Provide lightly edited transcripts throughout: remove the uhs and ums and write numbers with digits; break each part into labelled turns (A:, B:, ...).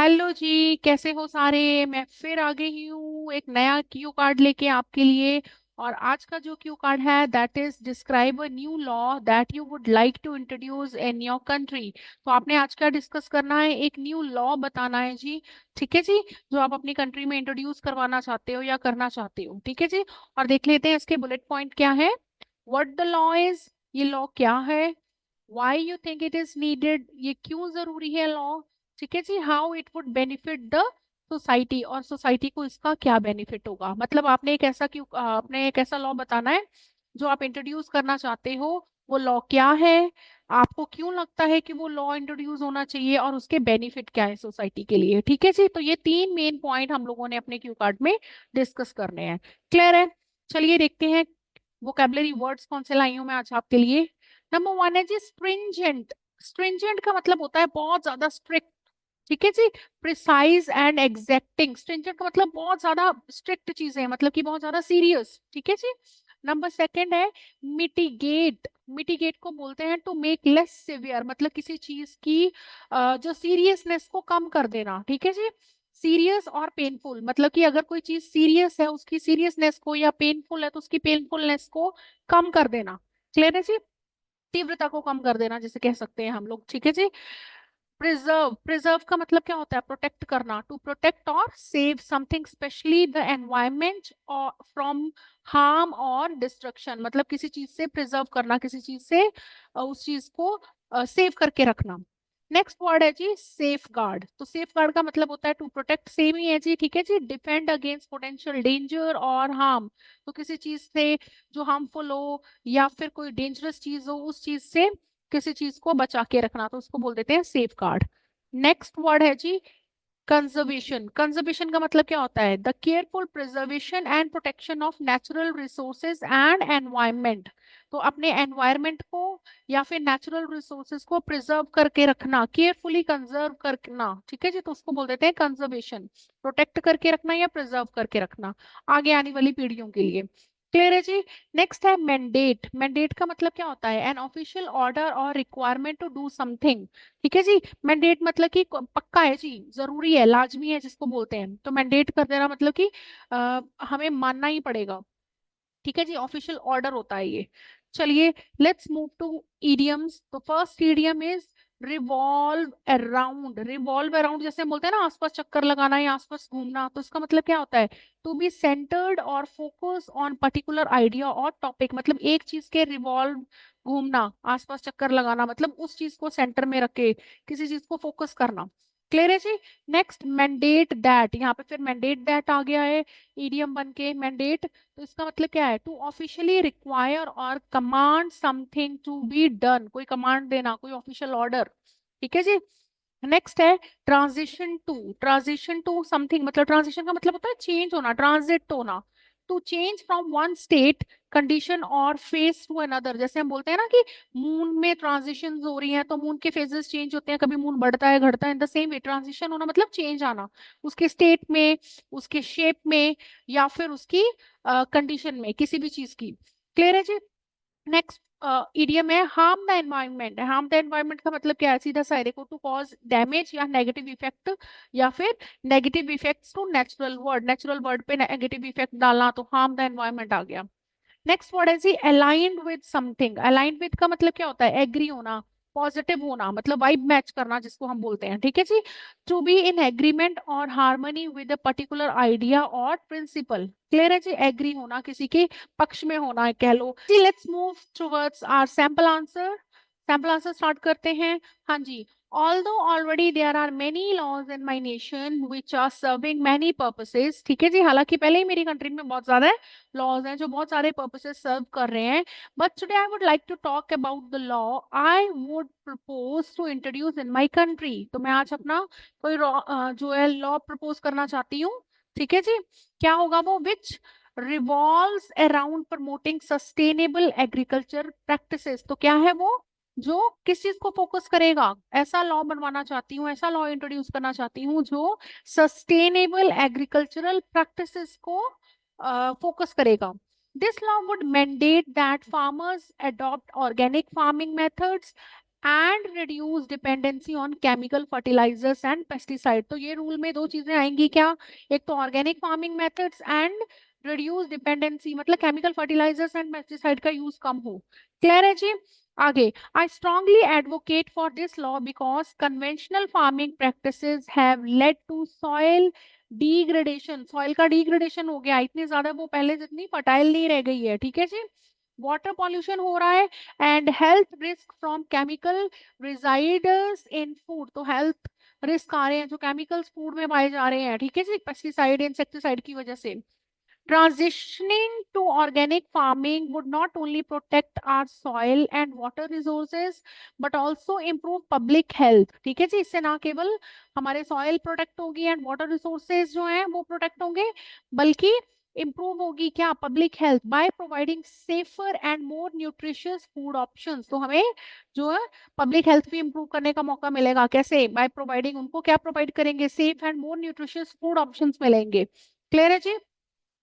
A: Hello जी, कैसे हो सारे। मैं फिर आ गई हूँ एक नया क्यू कार्ड लेके आपके लिए। और आज का जो क्यू कार्ड है that is describe a new law that you would like to introduce in your country. तो आपने आज क्या डिस्कस करना है, एक न्यू लॉ बताना है जी। ठीक है जी, जो आप अपनी कंट्री में इंट्रोड्यूस करवाना चाहते हो या करना चाहते हो। ठीक है जी, और देख लेते हैं इसके बुलेट पॉइंट क्या है। व्हाट द लॉ इज, ये लॉ क्या है। Why you think it is needed, ये क्यों जरूरी है लॉ। ठीक है जी, how it would benefit the society, और सोसाइटी को इसका क्या बेनिफिट होगा। मतलब आपने एक ऐसा क्यों आपने एक ऐसा लॉ बताना है जो आप इंट्रोड्यूस करना चाहते हो। वो लॉ क्या है, आपको क्यों लगता है कि वो लॉ इंट्रोड्यूस होना चाहिए, और उसके बेनिफिट क्या है सोसाइटी के लिए। ठीक है जी, तो ये तीन मेन पॉइंट हम लोगों ने अपने क्यू कार्ड में डिस्कस करने हैं। क्लियर है। चलिए देखते हैं वोकेबलरी वर्ड्स कौन से लाई हूं मैं आज आपके लिए। नंबर वन है जी स्ट्रिंजेंट। स्ट्रिंजेंट का मतलब होता है बहुत ज्यादा स्ट्रिक्ट। ठीक है जी, प्रिसाइज एंड एग्जैक्टिंग। स्ट्रिंजेंट का मतलब बहुत ज्यादा स्ट्रिक्ट चीजें हैं, मतलब कि बहुत ज्यादा सीरियस। ठीक है जी। नंबर सेकंड है मिटिगेट। मिटिगेट को बोलते हैं टू मेक लेस सिवियर, मतलब किसी चीज की जो सीरियसनेस को कम कर देना। ठीक है जी, सीरियस और पेनफुल, मतलब कि अगर कोई चीज सीरियस है उसकी सीरियसनेस को, या पेनफुल है तो उसकी पेनफुलनेस को कम कर देना। क्लियर है जी, तीव्रता को कम कर देना जिसे कह सकते हैं हम लोग। ठीक है जी। प्रिजर्व, प्रिजर्व का मतलब क्या होता है, प्रोटेक्ट करना। टू प्रोटेक्ट और save something, specially the environment और फ्रॉम हार्म और डिस्ट्रक्शन, मतलब किसी चीज से प्रिजर्व करना, किसी चीज से उस चीज को सेव करके रखना। नेक्स्ट वर्ड है जी सेफ गार्ड। तो सेफ गार्ड का मतलब होता है टू प्रोटेक्ट, सेम ही है जी। ठीक है जी, डिफेंड अगेंस्ट पोटेंशियल डेंजर और हार्म। तो किसी चीज से जो हार्मफुल हो या फिर कोई डेंजरस चीज हो, उस चीज से किसी चीज को बचा के रखना, तो उसको बोल देते हैं सेफ गार्ड। नेक्स्ट वर्ड है जी कंजर्वेशन। कंजर्वेशन का मतलब क्या होता है, the careful preservation and protection of natural resources and environment. तो अपने एनवायरमेंट को या फिर नेचुरल रिसोर्सेज को प्रिजर्व करके रखना, केयरफुली कंजर्व करना। ठीक है जी, तो उसको बोल देते हैं कंजर्वेशन, प्रोटेक्ट करके रखना या प्रिजर्व करके रखना आगे आने वाली पीढ़ियों के लिए। क्लियर है जी। नेक्स्ट है मैंडेट। मैंडेट का मतलब क्या होता है, एन ऑफिशियल ऑर्डर और रिक्वायरमेंट टू डू समथिंग। ठीक है जी, मैंडेट मतलब कि पक्का है जी, जरूरी है, लाजमी है जिसको बोलते हैं। तो मैंडेट कर देना मतलब कि हमें मानना ही पड़ेगा। ठीक है जी, ऑफिशियल ऑर्डर होता है ये। चलिए लेट्स मूव टू इडियम्स। तो first idiom is revolve around. Revolve around जैसे हम बोलते हैं ना, आसपास चक्कर लगाना या आसपास घूमना, तो इसका मतलब क्या होता है, टू बी सेंटर्ड और फोकस ऑन पर्टिकुलर आइडिया और टॉपिक। मतलब एक चीज के रिवॉल्व, घूमना, आसपास चक्कर लगाना, मतलब उस चीज को सेंटर में रख के किसी चीज को फोकस करना। क्लियर है जी। नेक्स्ट मैंडेट दैट, यहाँ पे फिर मैंडेट दैट आ गया है ईडीएम बन के मैंडेट। तो इसका मतलब क्या है, टू ऑफिशियली रिक्वायर और command something to be done, कोई कमांड देना, कोई ऑफिशियल ऑर्डर। ठीक है जी। नेक्स्ट है transition to. Transition to something, मतलब ट्रांजिशन का मतलब होता है चेंज होना, ट्रांजिट होना। To change from one state, condition और फेज टू अनदर। जैसे हम बोलते हैं ना कि मून में ट्रांजिशन हो रही हैं, तो मून के फेजेस चेंज होते हैं, कभी मून बढ़ता है घटता है, in the same way transition होना मतलब चेंज आना, उसके स्टेट में, उसके शेप में, या फिर उसकी कंडीशन में, किसी भी चीज की। क्लियर है जी। नेक्स्ट इडियम है harm the environment. Harm the environment का मतलब क्या है, सीधा सा है, देखो, टू कॉज डैमेज या नेगेटिव इफेक्ट, या फिर negative effects to natural world. Natural world पे नेगेटिव इफेक्ट डालना, तो हार्म द एनवायरनमेंट आ गया। नेक्स्ट वर्ड है जी aligned with something. Aligned with का मतलब क्या होता है, एग्री होना, पॉजिटिव होना, मतलब वाइब मैच करना जिसको हम बोलते हैं। ठीक है जी, टू बी इन एग्रीमेंट और harmony with a particular idea और प्रिंसिपल। क्लियर है जी, एग्री होना, किसी के पक्ष में होना है कह लो जी। Let's move towards our sample answer. Sample answer start करते हैं। हाँ जी, although already there are many laws in my nation which are serving many purposes। ठीक है जी, हालांकि पहले ही मेरी कंट्री में बहुत ज्यादा लॉज हैं जो बहुत सारे पर्पसेस सर्व कर रहे हैं, but today I would like to talk about the law I would propose to introduce in my country. तो मैं आज अपना कोई जो है लॉ प्रपोज करना चाहती हूँ। ठीक है जी, क्या होगा वो, विच revolves around promoting sustainable agriculture practices. तो क्या है वो, जो किस चीज को फोकस करेगा, ऐसा लॉ बनवाना चाहती हूँ, ऐसा लॉ इंट्रोड्यूस करना चाहती हूँ जो सस्टेनेबल एग्रीकल्चरल प्रैक्टिसेस को फोकस करेगा। This law would mandate that farmers adopt organic farming methods and reduce dependency on chemical fertilisers and pesticide. तो ये रूल में दो चीजें आएंगी क्या, एक तो organic farming methods and reduce dependency, मतलब केमिकल फर्टिलाइजर्स एंड पेस्टिसाइड का यूज कम हो। क्लियर है जी। आगे, I strongly advocate for this law because conventional farming practices have led to soil degradation. Soil का डिग्रेडेशन हो गया, इतनी ज्यादा वो पहले जितनी फर्टाइल नहीं रह गई है, ठीक है जी। वाटर पॉल्यूशन हो रहा है and health risk from chemical resides in food. तो हेल्थ रिस्क आ रहे हैं जो केमिकल्स फूड में पाए जा रहे हैं, ठीक है जी, पेस्टिसाइड इंसेक्टिसाइड की वजह से। Transitioning to organic farming would not only protect our soil and water resources but also improve public health। ठीक है जी, इससे ना केवल हमारे सॉइल प्रोटेक्ट होगी एंड वाटर रिसोर्सेज जो हैं वो प्रोटेक्ट होंगे, बल्कि इंप्रूव होगी क्या, public health, by providing safer and more nutritious food options. तो हमें जो है पब्लिक हेल्थ भी इंप्रूव करने का मौका मिलेगा, कैसे, बाय प्रोवाइडिंग, उनको क्या प्रोवाइड करेंगे, safe and more nutritious food options मिलेंगे। क्लियर है जी।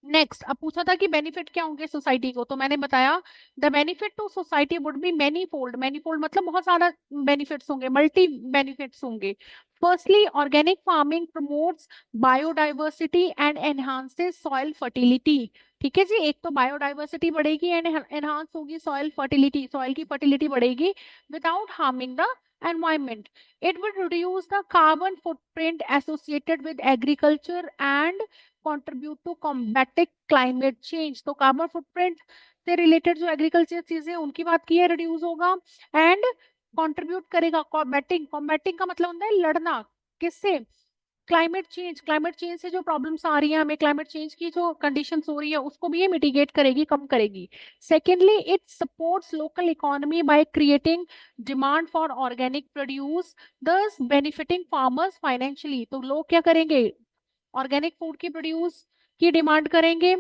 A: नेक्स्ट, अब पूछा था कि बेनिफिट क्या होंगे सोसाइटी को, तो मैंने बताया the benefit to society would be many fold. Many fold मतलब बहुत सारा बेनिफिट्स होंगे, मल्टी बेनिफिट्स होंगे। Firstly, organic farming promotes biodiversity and enhances soil fertility. ठीक है जी, एक तो बायोडाइवर्सिटी बढ़ेगी एंड एनहांस होगी सॉइल फर्टिलिटी, सॉइल की फर्टिलिटी बढ़ेगी without harming the environment. It would reduce the carbon footprint associated with agriculture and contribute to combating climate change. तो कार्बन फुटप्रिंट से रिलेटेड जो एग्रीकल्चर चीजें उनकी बात की है, रिड्यूस होगा एंड कंट्रीब्यूट करेगा कॉम्बैटिंग। कॉम्बैटिंग का मतलब होता है लड़ना, किससे, क्लाइमेट चेंज। क्लाइमेट चेंज से जो प्रॉब्लम्स आ रही है हमें, क्लाइमेट चेंज की जो कंडीशंस हो रही है उसको भी ये मिटिगेट करेगी, कम करेगी। Secondly, it supports local economy by creating demand for organic produce, दस बेनिफिटिंग फार्मर्स फाइनेंशियली। तो लोग क्या करेंगे, ऑर्गेनिक फूड की प्रोड्यूस की डिमांड करेंगे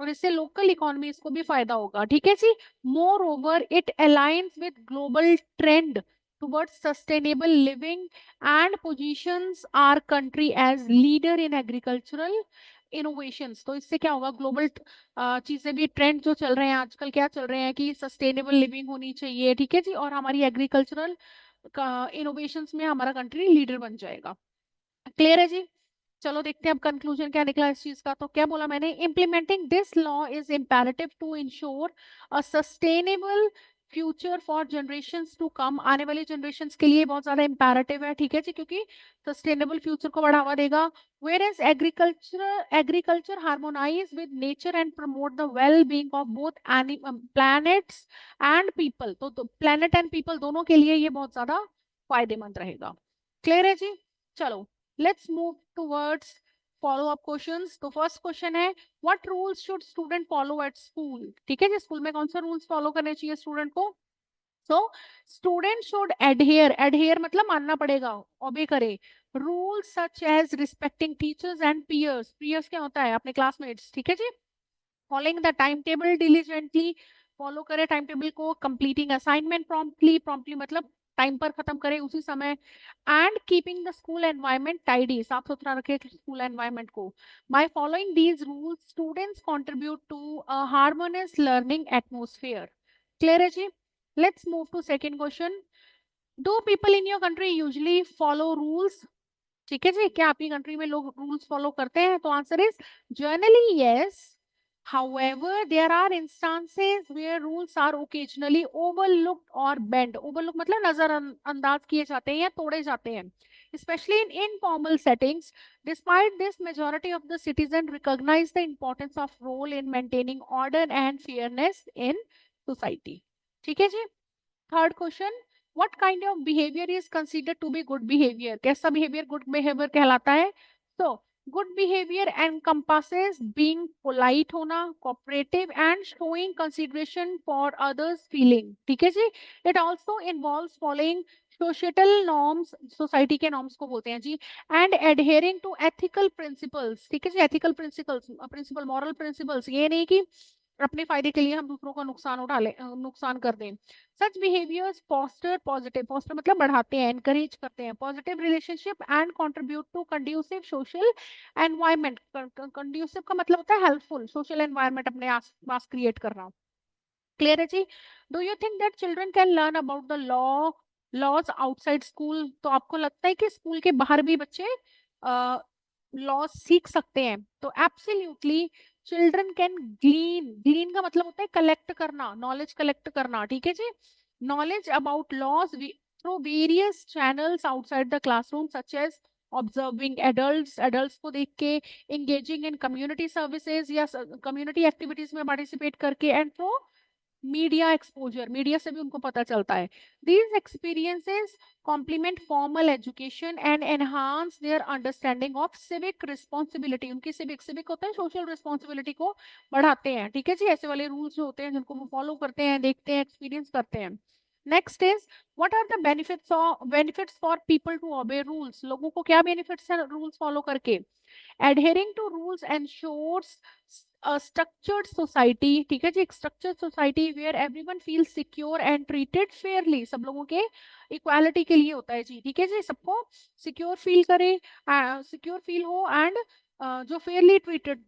A: और इससे लोकल इकोनॉमीज को भी फायदा होगा, ठीक है जी। Moreover it aligns with global trend towards sustainable living and positions our country as leader in agricultural innovations. तो इससे क्या होगा, ग्लोबल चीजें भी, ट्रेंड जो चल रहे हैं आजकल, क्या चल रहे हैं कि सस्टेनेबल लिविंग होनी चाहिए, ठीक है जी, और हमारी एग्रीकल्चरल इनोवेशंस में हमारा कंट्री लीडर बन जाएगा। क्लियर है जी। चलो देखते हैं अब कंक्लूजन क्या निकला इस चीज का। तो क्या बोला मैंने, implementing this law is imperative to ensure a sustainable future for generations to come. आने वाली जनरेशंस के लिए बहुत ज्यादा इम्पेरेटिव है, ठीक है जी, क्योंकि सस्टेनेबल फ्यूचर को बढ़ावा देगा। Whereas agriculture harmonise with nature and promote the well being of both planets and people. तो प्लैनेट एंड पीपल दोनों के लिए ये बहुत ज्यादा फायदेमंद रहेगा। क्लियर है जी। चलो, let's move towards follow up questions. तो फर्स्ट क्वेश्चन है, what rules should student follow at school. ठीक है जी, स्कूल में कौन सा रूल्स फॉलो करने चाहिए स्टूडेंट को। So student should adhere, adhere मतलब मानना पड़ेगा, ओबे करे, rules such as respecting teachers and peers. Peers क्या होता है, अपने क्लासमेट्स, ठीक है जी। Following the time table diligently, follow करे टाइम टेबल को। कंप्लीटिंग असाइनमेंट प्रॉम्प्टली, प्रॉम्प्टली मतलब टाइम पर खत्म करे उसी समय। And keeping the school environment tidy, साफ सुथरा रखे स्कूल एनवायरनमेंट को। By following these rules students contribute to a harmonious learning atmosphere. Clear है जी। Let's move to second question. Do people in your country usually follow rules. ठीक है जी, क्या आपकी कंट्री में लोग रूल्स फॉलो करते हैं। तो answer is generally yes. However, there are instances where rules are occasionally overlooked or bent. Overlook मतलब नजरअंदाज किए जाते हैं या तोड़े जाते हैं, especially in informal settings. Despite this, majority of the citizens recognize the importance of role in maintaining order and fairness in society. ठीक है जी। Third question, what kind of behaviour is considered to be good behaviour. कैसा behaviour good behaviour कहलाता है। तो good behaviour encompasses being polite होना, cooperative and showing consideration for others feeling. ठीक है जी। It also involves following social norms, society के norms को बोलते हैं जी, and adhering to ethical principles. ठीक है जी, ethical principles, principle moral principles, ये नहीं कि अपने फायदे के लिए हम दूसरों का नुकसान उठा ले, नुकसान कर दें। Such behaviours foster positive, foster मतलब बढ़ाते हैं, एनकरेज करते हैं positive relationship and contribute to conducive social environment. Conducive का मतलब होता है हेल्पफुल सोशल एनवायरनमेंट अपने आसपास क्रिएट करना। क्लियर है जी। Do you think that children can learn about the law laws outside school, तो आपको लगता है कि स्कूल के बाहर भी बच्चे लॉज सीख सकते हैं? तो एब्सोल्युटली, चिल्ड्रन कैन ग्लीन, ग्लीन का मतलब होता है कलेक्ट करना, नॉलेज कलेक्ट करना, ठीक है जी, knowledge about laws through various channels outside the classroom, such as observing adults, adults को देख के, engaging in community services या कम्युनिटी एक्टिविटीज में पार्टिसिपेट करके, and through media exposure, media से भी उनको पता चलता है। These experiences complement formal education and enhance their understanding of civic responsibility, उनकी सिविक, सिविक होता है सोशल रिस्पॉन्सिबिलिटी को बढ़ाते हैं, ठीक है जी, ऐसे वाले रूल्स जो होते हैं जिनको वो फॉलो करते हैं, देखते हैं, एक्सपीरियंस करते हैं। Next is, what are the benefits for people to obey rules, लोगों को क्या बेनिफिट्स है रूल्स फॉलो करके? adhering to rules ensures a structured society, ठीक है जी, एक structured society where everyone feels secure and treated fairly, सब लोगों के इक्वालिटी के लिए होता है जी, ठीक है जी, सबको सिक्योर फील करे, सिक्योर फील हो, एंड जो फेयरली ट्रीटेड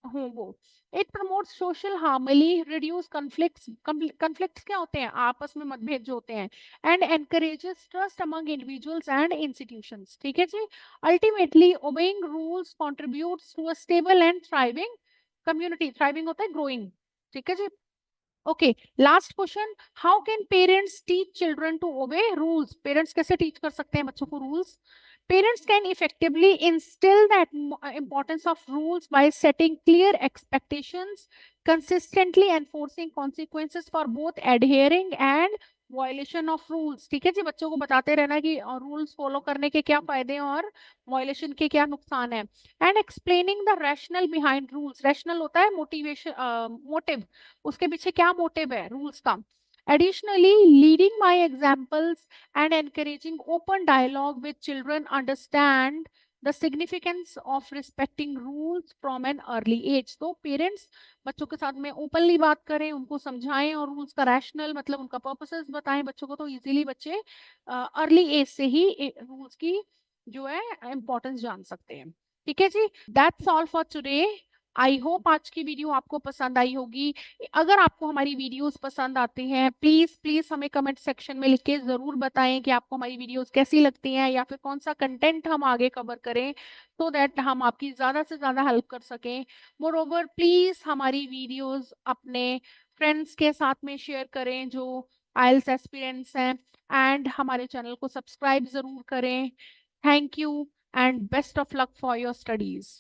A: हो वो। It promotes social harmony, reduce conflicts, conflicts क्या होते हैं, आपस में मतभेद जो होते हैं, and encourages trust among individuals and institutions, ठीक है जी। Ultimately obeying rules contributes to a stable and thriving community, thriving होता है ग्रोइंग, ठीक है जी। Okay, last question, how can parents teach children to obey rules, parents कैसे teach कर सकते हैं बच्चों को rules? Parents can effectively instill that importance of rules by setting clear expectations, consistently enforcing consequences for both adhering and violation of rules, ठीक है जी, बच्चों को बताते रहना कि रूल्स फॉलो करने के क्या फायदे हैं और वायलेशन के क्या नुकसान है, and explaining the rational behind rules, rational होता है मोटिवेशन, मोटिव, उसके पीछे क्या मोटिव है रूल्स का। Additionally, leading by examples and encouraging open dialogue with children understand the significance of respecting rules from an early age, तो parents बच्चों के साथ में ओपनली बात करें, उनको समझाएं और रूल्स का रैशनल मतलब उनका पर्पसेस बताएं बच्चों को, तो इजीली बच्चे अर्ली एज से ही रूल्स की जो है इंपॉर्टेंस जान सकते हैं, ठीक है जी। That's all for today. I hope आज की वीडियो आपको पसंद आई होगी। अगर आपको हमारी वीडियोस पसंद आती हैं, प्लीज प्लीज हमें कमेंट सेक्शन में लिख के जरूर बताएं कि आपको हमारी वीडियोस कैसी लगती हैं, या फिर कौन सा कंटेंट हम आगे कवर करें, सो दैट हम आपकी ज्यादा से ज्यादा हेल्प कर सकें। मोर ओवर, प्लीज हमारी वीडियोस अपने फ्रेंड्स के साथ में शेयर करें जो आइल्स एस्पिरेंट्स हैं, एंड हमारे चैनल को सब्सक्राइब जरूर करें। Thank you and best of luck for your studies.